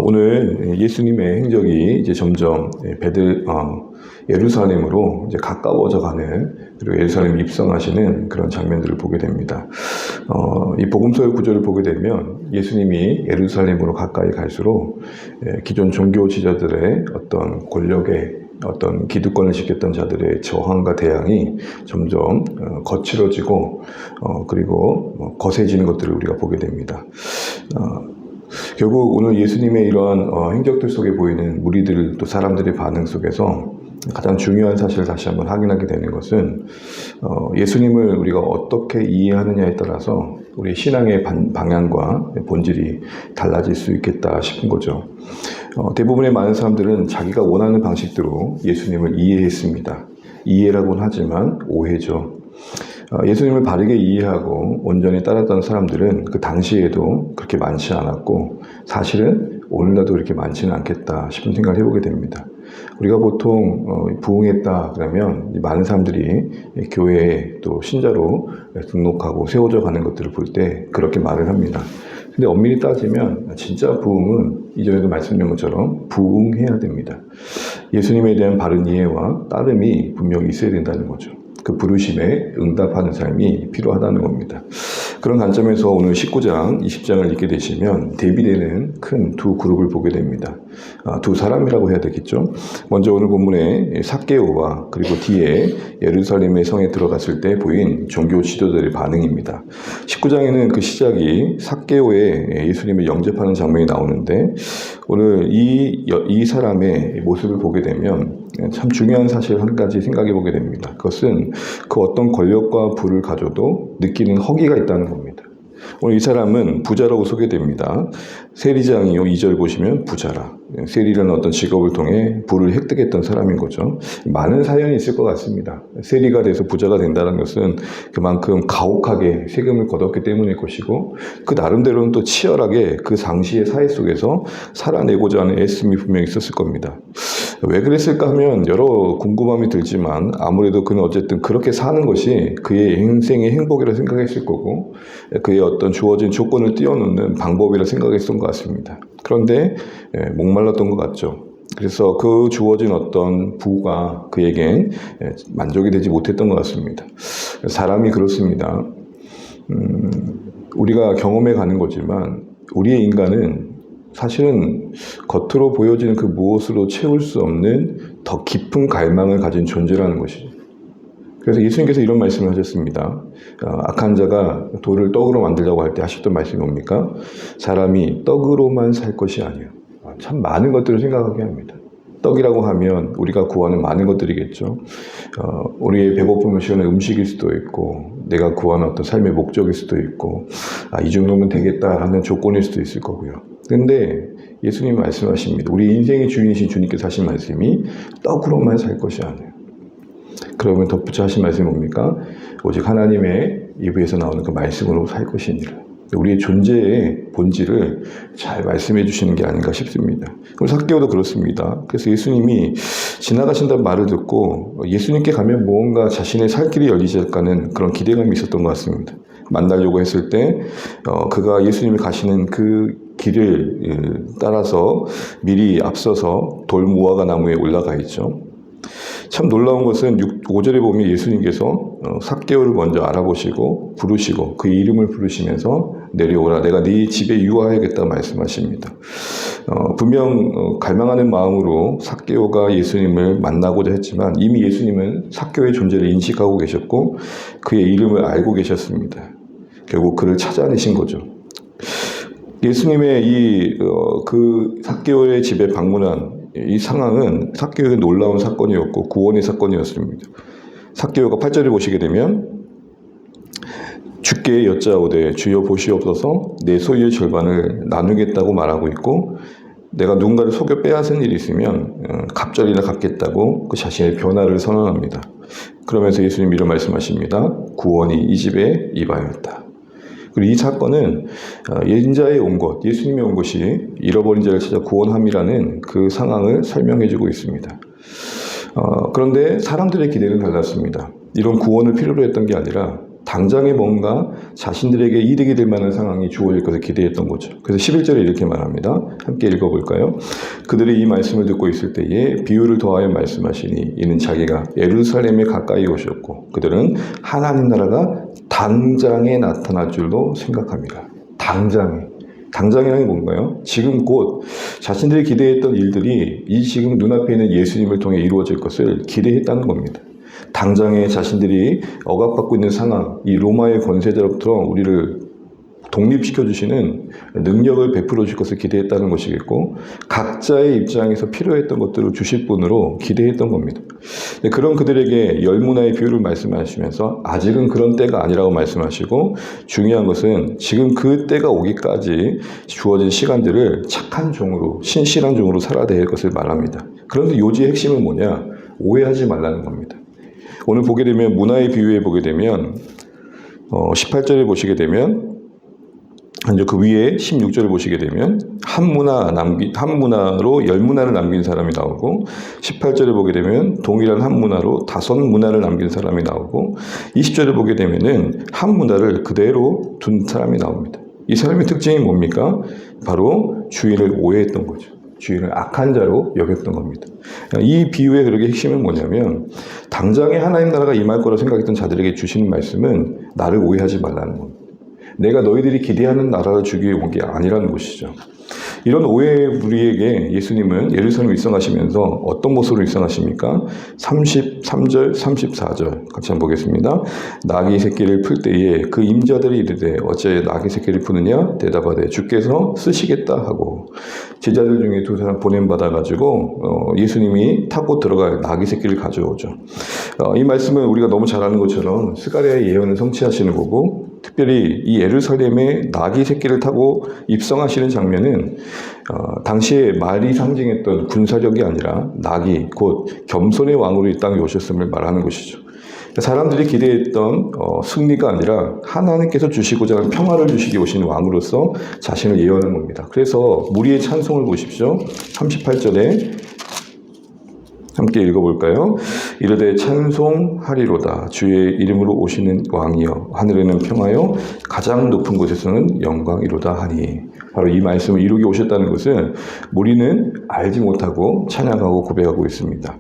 오늘 예수님의 행적이 이제 점점 예루살렘으로 이제 가까워져 가는, 그리고 예루살렘 입성하시는 그런 장면들을 보게 됩니다. 이 복음서의 구조를 보게 되면 예수님이 예루살렘으로 가까이 갈수록 기존 종교 지도자들의 어떤 권력의 어떤 기득권을 지켰던 자들의 저항과 대항이 점점 거칠어지고 그리고 거세지는 것들을 우리가 보게 됩니다. 결국 오늘 예수님의 이러한 행적들 속에 보이는 무리들, 또 사람들의 반응 속에서 가장 중요한 사실을 다시 한번 확인하게 되는 것은 예수님을 우리가 어떻게 이해하느냐에 따라서 우리 신앙의 방향과 본질이 달라질 수 있겠다 싶은 거죠. 대부분의 많은 사람들은 자기가 원하는 방식대로 예수님을 이해했습니다. 이해라고는 하지만 오해죠. 예수님을 바르게 이해하고 온전히 따랐던 사람들은 그 당시에도 그렇게 많지 않았고, 사실은 오늘날도 그렇게 많지는 않겠다 싶은 생각을 해보게 됩니다. 우리가 보통 부흥했다 그러면 많은 사람들이 교회에 또 신자로 등록하고 세워져 가는 것들을 볼 때 그렇게 말을 합니다. 근데 엄밀히 따지면 진짜 부흥은 이전에도 말씀드린 것처럼 부흥해야 됩니다. 예수님에 대한 바른 이해와 따름이 분명히 있어야 된다는 거죠. 그 부르심에 응답하는 삶이 필요하다는 겁니다. 그런 관점에서 오늘 19장, 20장을 읽게 되시면 대비되는 큰 두 그룹을 보게 됩니다. 두 사람이라고 해야 되겠죠. 먼저 오늘 본문에 삭개오와 그리고 뒤에 예루살렘의 성에 들어갔을 때 보인 종교 지도자들의 반응입니다. 19장에는 그 시작이 삭개오의 예수님을 영접하는 장면이 나오는데, 오늘 이 사람의 모습을 보게 되면 참 중요한 사실 한 가지 생각해 보게 됩니다. 그것은 그 어떤 권력과 부를 가져도 느끼는 허기가 있다는 겁니다. 오늘 이 사람은 부자라고 소개됩니다. 세리장이요, 2절 보시면 부자라. 세리라는 어떤 직업을 통해 부를 획득했던 사람인 거죠. 많은 사연이 있을 것 같습니다. 세리가 돼서 부자가 된다는 것은 그만큼 가혹하게 세금을 걷었기 때문일 것이고, 그 나름대로는 또 치열하게 그 당시의 사회 속에서 살아내고자 하는 애씀이 분명히 있었을 겁니다. 왜 그랬을까 하면 여러 궁금함이 들지만, 아무래도 그는 어쨌든 그렇게 사는 것이 그의 인생의 행복이라 생각했을 거고, 그의 어떤 주어진 조건을 뛰어넘는 방법이라 생각했던 것 같습니다. 그런데 목말랐던 것 같죠. 그래서 그 주어진 어떤 부가 그에겐 만족이 되지 못했던 것 같습니다. 사람이 그렇습니다. 우리가 경험해 가는 거지만 우리의 인간은 사실은 겉으로 보여지는 그 무엇으로 채울 수 없는 더 깊은 갈망을 가진 존재라는 것이죠. 그래서 예수님께서 이런 말씀을 하셨습니다. 악한 자가 돌을 떡으로 만들려고 할 때 하셨던 말씀이 뭡니까? 사람이 떡으로만 살 것이 아니에요. 참 많은 것들을 생각하게 합니다. 떡이라고 하면 우리가 구하는 많은 것들이겠죠. 우리의 배고픔을 채우는 음식일 수도 있고, 내가 구하는 어떤 삶의 목적일 수도 있고, 이 정도면 되겠다라는 조건일 수도 있을 거고요. 근데 예수님 말씀하십니다. 우리 인생의 주인이신 주님께서 하신 말씀이 떡으로만 살 것이 아니에요. 그러면 덧붙여 하신 말씀이 뭡니까? 오직 하나님의 입에서 나오는 그 말씀으로 살 것이니라. 우리의 존재의 본질을 잘 말씀해 주시는 게 아닌가 싶습니다. 그럼 삭개오도 그렇습니다. 그래서 예수님이 지나가신다는 말을 듣고 예수님께 가면 뭔가 자신의 살 길이 열리지 않을까는 그런 기대감이 있었던 것 같습니다. 만나려고 했을 때 그가 예수님이 가시는 그 길을 따라서 미리 앞서서 돌무화과 나무에 올라가 있죠. 참 놀라운 것은 5절에 보면 예수님께서 삭개오를 먼저 알아보시고 부르시고 그 이름을 부르시면서 내려오라, 내가 네 집에 유하여야겠다 말씀하십니다. 분명 갈망하는 마음으로 삭개오가 예수님을 만나고자 했지만 이미 예수님은 삭개오의 존재를 인식하고 계셨고 그의 이름을 알고 계셨습니다. 결국 그를 찾아내신 거죠. 예수님의 그 삭개오의 집에 방문한 이 상황은 삭개오의 놀라운 사건이었고 구원의 사건이었습니다. 삭개오가 8절을 보시게 되면 주께 여짜오되 주여 보시옵소서 내 소유의 절반을 나누겠다고 말하고 있고, 내가 누군가를 속여 빼앗은 일이 있으면 갑절이나 갚겠다고 그 자신의 변화를 선언합니다. 그러면서 예수님 이런 말씀하십니다. 구원이 이 집에 임하였다. 그리고 이 사건은 인자에 온 것, 예수님이 온 것이 잃어버린 자를 찾아 구원함이라는 그 상황을 설명해주고 있습니다. 그런데 사람들의 기대는 달랐습니다. 이런 구원을 필요로 했던 게 아니라 당장에 뭔가 자신들에게 이득이 될 만한 상황이 주어질 것을 기대했던 거죠. 그래서 11절에 이렇게 말합니다. 함께 읽어볼까요? 그들이 이 말씀을 듣고 있을 때에 비유를 더하여 말씀하시니 이는 자기가 예루살렘에 가까이 오셨고 그들은 하나님 나라가 당장에 나타날 줄로 생각합니다. 당장이라는 게 뭔가요? 지금 곧 자신들이 기대했던 일들이 이 지금 눈앞에 있는 예수님을 통해 이루어질 것을 기대했다는 겁니다. 당장에 자신들이 억압받고 있는 상황, 이 로마의 권세자로부터 우리를 독립시켜 주시는 능력을 베풀어 주실 것을 기대했다는 것이겠고 각자의 입장에서 필요했던 것들을 주실 분으로 기대했던 겁니다. 그런 그들에게 열문화의 비유를 말씀하시면서 아직은 그런 때가 아니라고 말씀하시고 중요한 것은 지금 그 때가 오기까지 주어진 시간들을 착한 종으로 신실한 종으로 살아야 될 것을 말합니다. 그런데 요지의 핵심은 뭐냐? 오해하지 말라는 겁니다. 오늘 보게 되면 문화의 비유에 보게 되면 18절에 보시게 되면 이제 그 위에 16절을 보시게 되면 한 문화로 열 문화를 남긴 사람이 나오고 18절을 보게 되면 동일한 한 문화로 5 문화를 남긴 사람이 나오고 20절을 보게 되면은 한 문화를 그대로 둔 사람이 나옵니다. 이 사람의 특징이 뭡니까? 바로 주인을 오해했던 거죠. 주인을 악한 자로 여겼던 겁니다. 이 비유의 그렇게 핵심은 뭐냐면 당장에 하나님 나라가 임할 거라고 생각했던 자들에게 주시는 말씀은 나를 오해하지 말라는 겁니다. 내가 너희들이 기대하는 나라를 주기 위해 온 게 아니라는 것이죠. 이런 오해의 우리에게 예수님은 예루살렘에 입성하시면서 어떤 모습으로 입성하십니까? 33절, 34절 같이 한번 보겠습니다. 나귀 새끼를 풀 때에 그 임자들이 이르되 어째 나귀 새끼를 푸느냐? 대답하되 주께서 쓰시겠다 하고 제자들 중에 2사람 보냄받아가지고 예수님이 타고 들어갈 나귀 새끼를 가져오죠. 이 말씀은 우리가 너무 잘 아는 것처럼 스가랴의 예언을 성취하시는 거고 특별히 이 예루살렘에 나귀 새끼를 타고 입성하시는 장면은 당시에 말이 상징했던 군사력이 아니라 나귀, 곧 겸손의 왕으로 이 땅에 오셨음을 말하는 것이죠. 사람들이 기대했던 승리가 아니라 하나님께서 주시고자 하는 평화를 주시기 오신 왕으로서 자신을 예언하는 겁니다. 그래서 무리의 찬송을 보십시오. 38절에 함께 읽어볼까요? 이르되 찬송하리로다 주의 이름으로 오시는 왕이여 하늘에는 평화여 가장 높은 곳에서는 영광이로다 하니 바로 이 말씀을 이루게 오셨다는 것을 무리는 알지 못하고 찬양하고 고백하고 있습니다.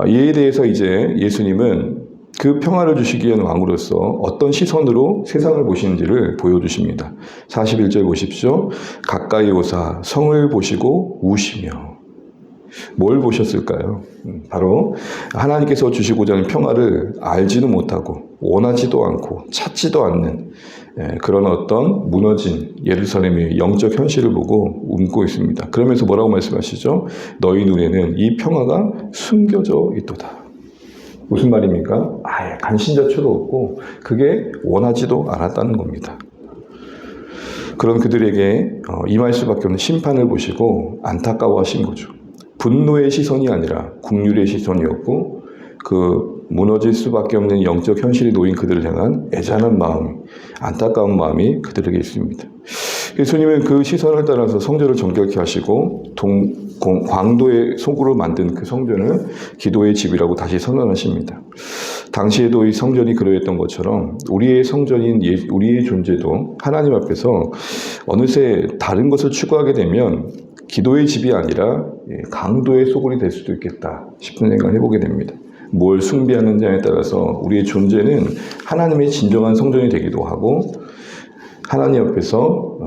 이에 대해서 이제 예수님은 그 평화를 주시기 위한 왕으로서 어떤 시선으로 세상을 보시는지를 보여주십니다. 41절 보십시오. 가까이 오사 성을 보시고 우시며 뭘 보셨을까요? 바로 하나님께서 주시고자 하는 평화를 알지도 못하고 원하지도 않고 찾지도 않는 그런 어떤 무너진 예루살렘의 영적 현실을 보고 웃고 있습니다. 그러면서 뭐라고 말씀하시죠? 너희 눈에는 이 평화가 숨겨져 있도다. 무슨 말입니까? 아예 간신자초도 없고 그게 원하지도 않았다는 겁니다. 그런 그들에게 임할 수밖에 없는 심판을 보시고 안타까워하신 거죠. 분노의 시선이 아니라 국률의 시선이었고 그 무너질 수밖에 없는 영적 현실이 놓인 그들을 향한 애잔한 마음, 안타까운 마음이 그들에게 있습니다. 예수님은 그 시선을 따라서 성전을 정결케 하시고 광도의 속으로 만든 그 성전을 기도의 집이라고 다시 선언하십니다. 당시에도 이 성전이 그러했던 것처럼 우리의 성전인 우리의 존재도 하나님 앞에서 어느새 다른 것을 추구하게 되면 기도의 집이 아니라 강도의 소굴이 될 수도 있겠다 싶은 생각을 해보게 됩니다. 뭘 숭배하느냐에 따라서 우리의 존재는 하나님의 진정한 성전이 되기도 하고 하나님 앞에서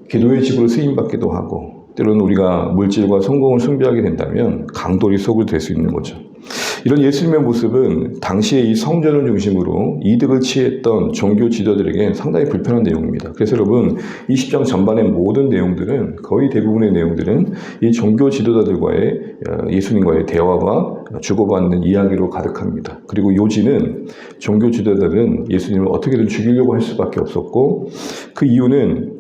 기도의 집으로 쓰임받기도 하고 때로는 우리가 물질과 성공을 숭배하게 된다면 강도의 소굴이 될 수 있는 거죠. 이런 예수님의 모습은 당시에 이 성전을 중심으로 이득을 취했던 종교 지도자들에게 상당히 불편한 내용입니다. 그래서 여러분 20장 전반의 모든 내용들은 거의 대부분의 내용들은 이 종교 지도자들과의 예수님과의 대화와 주고받는 이야기로 가득합니다. 그리고 요지는 종교 지도자들은 예수님을 어떻게든 죽이려고 할 수밖에 없었고 그 이유는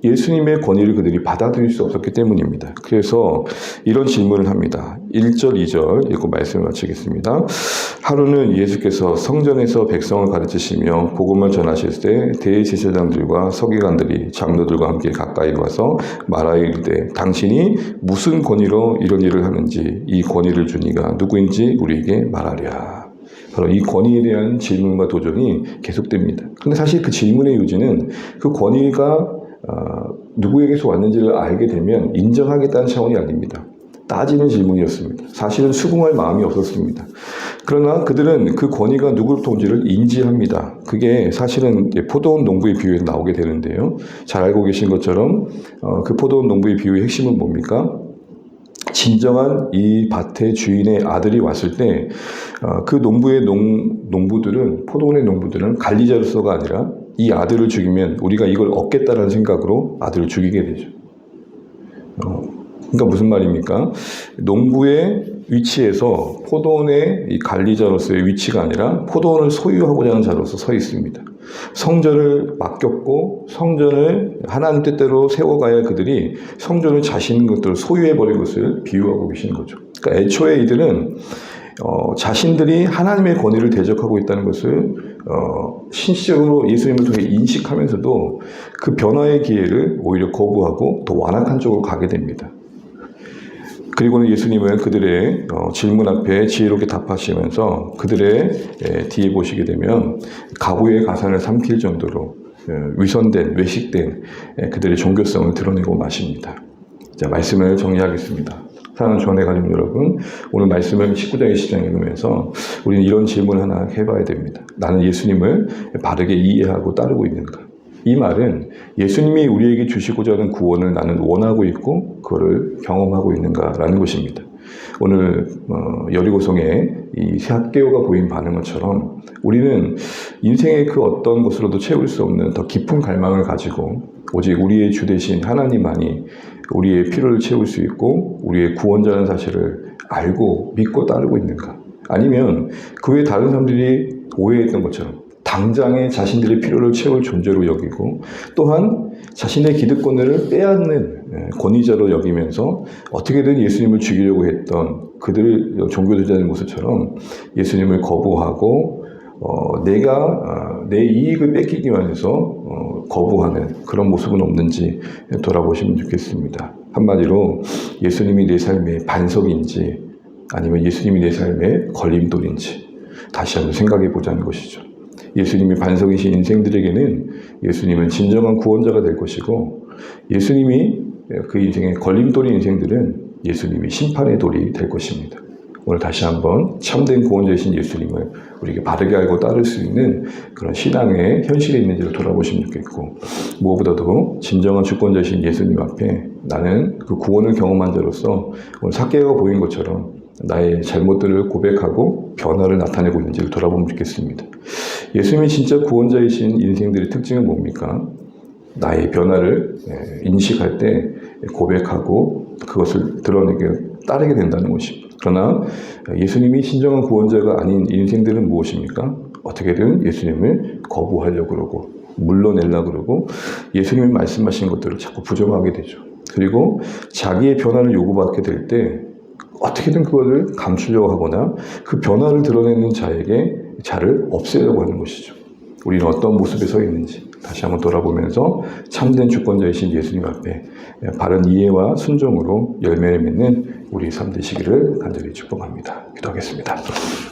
예수님의 권위를 그들이 받아들일 수 없었기 때문입니다. 그래서 이런 질문을 합니다. 1절, 2절 읽고 말씀을 마치겠습니다. 하루는 예수께서 성전에서 백성을 가르치시며 복음을 전하실 때 대제사장들과 서기관들이 장로들과 함께 가까이 와서 말하여 이르되 당신이 무슨 권위로 이런 일을 하는지 이 권위를 준 이가 누구인지 우리에게 말하랴. 바로 이 권위에 대한 질문과 도전이 계속됩니다. 그런데 사실 그 질문의 요지는 그 권위가 누구에게서 왔는지를 알게 되면 인정하겠다는 차원이 아닙니다. 따지는 질문이었습니다. 사실은 수긍할 마음이 없었습니다. 그러나 그들은 그 권위가 누구로부터 온지를 인지합니다. 그게 사실은 포도원 농부의 비유에 나오게 되는데요. 잘 알고 계신 것처럼 그 포도원 농부의 비유의 핵심은 뭡니까? 진정한 이 밭의 주인의 아들이 왔을 때 그 농부들은 포도원의 농부들은 관리자로서가 아니라 이 아들을 죽이면 우리가 이걸 얻겠다라는 생각으로 아들을 죽이게 되죠. 그러니까 무슨 말입니까? 농부의 위치에서 포도원의 이 관리자로서의 위치가 아니라 포도원을 소유하고자 하는 자로서 서 있습니다. 성전을 맡겼고 성전을 하나님 뜻대로 세워가야 할 그들이 성전을 자신 것들을 소유해버린 것을 비유하고 계시는 거죠. 그러니까 애초에 이들은 자신들이 하나님의 권위를 대적하고 있다는 것을 신시적으로 예수님을 통해 인식하면서도 그 변화의 기회를 오히려 거부하고 더 완악한 쪽으로 가게 됩니다. 그리고는 예수님은 그들의 질문 앞에 지혜롭게 답하시면서 그들의 뒤에 보시게 되면 가부의 가산을 삼킬 정도로 위선된, 외식된 그들의 종교성을 드러내고 마십니다. 자, 말씀을 정리하겠습니다. 사랑하는 주안의 가족 여러분, 오늘 말씀을 19장의 시장 읽으면서 우리는 이런 질문을 하나 해봐야 됩니다. 나는 예수님을 바르게 이해하고 따르고 있는가? 이 말은 예수님이 우리에게 주시고자 하는 구원을 나는 원하고 있고 그거를 경험하고 있는가라는 것입니다. 오늘 여리고성의 이 삭개오가 보인 반응처럼 우리는 인생의 그 어떤 것으로도 채울 수 없는 더 깊은 갈망을 가지고 오직 우리의 주 되신 하나님만이 우리의 필요를 채울 수 있고 우리의 구원자라는 사실을 알고 믿고 따르고 있는가? 아니면 그 외에 다른 사람들이 오해했던 것처럼 당장에 자신들의 필요를 채울 존재로 여기고 또한 자신의 기득권을 빼앗는 권위자로 여기면서 어떻게든 예수님을 죽이려고 했던 그들 종교주자의 모습처럼 예수님을 거부하고 내가 내 이익을 뺏기기 위해서 거부하는 그런 모습은 없는지 돌아보시면 좋겠습니다. 한마디로 예수님이 내 삶의 반석인지 아니면 예수님이 내 삶의 걸림돌인지 다시 한번 생각해 보자는 것이죠. 예수님이 반석이신 인생들에게는 예수님은 진정한 구원자가 될 것이고 예수님이 그 인생의 걸림돌인 인생들은 예수님이 심판의 돌이 될 것입니다. 오늘 다시 한번 참된 구원자이신 예수님을 우리에게 바르게 알고 따를 수 있는 그런 신앙의 현실이 있는지를 돌아보시면 좋겠고 무엇보다도 진정한 주권자이신 예수님 앞에 나는 그 구원을 경험한 자로서 오늘 삭개오가 보인 것처럼 나의 잘못들을 고백하고 변화를 나타내고 있는지를 돌아보면 좋겠습니다. 예수님이 진짜 구원자이신 인생들의 특징은 뭡니까? 나의 변화를 인식할 때 고백하고 그것을 드러내게 따르게 된다는 것입니다. 그러나 예수님이 진정한 구원자가 아닌 인생들은 무엇입니까? 어떻게든 예수님을 거부하려고 그러고 물러내려고 그러고 예수님이 말씀하신 것들을 자꾸 부정하게 되죠. 그리고 자기의 변화를 요구받게 될 때 어떻게든 그것을 감추려고 하거나 그 변화를 드러내는 자를 없애려고 하는 것이죠. 우리는 어떤 모습에 서 있는지 다시 한번 돌아보면서 참된 주권자이신 예수님 앞에 바른 이해와 순종으로 열매를 맺는 우리 삶 되시기를 간절히 축복합니다. 기도하겠습니다.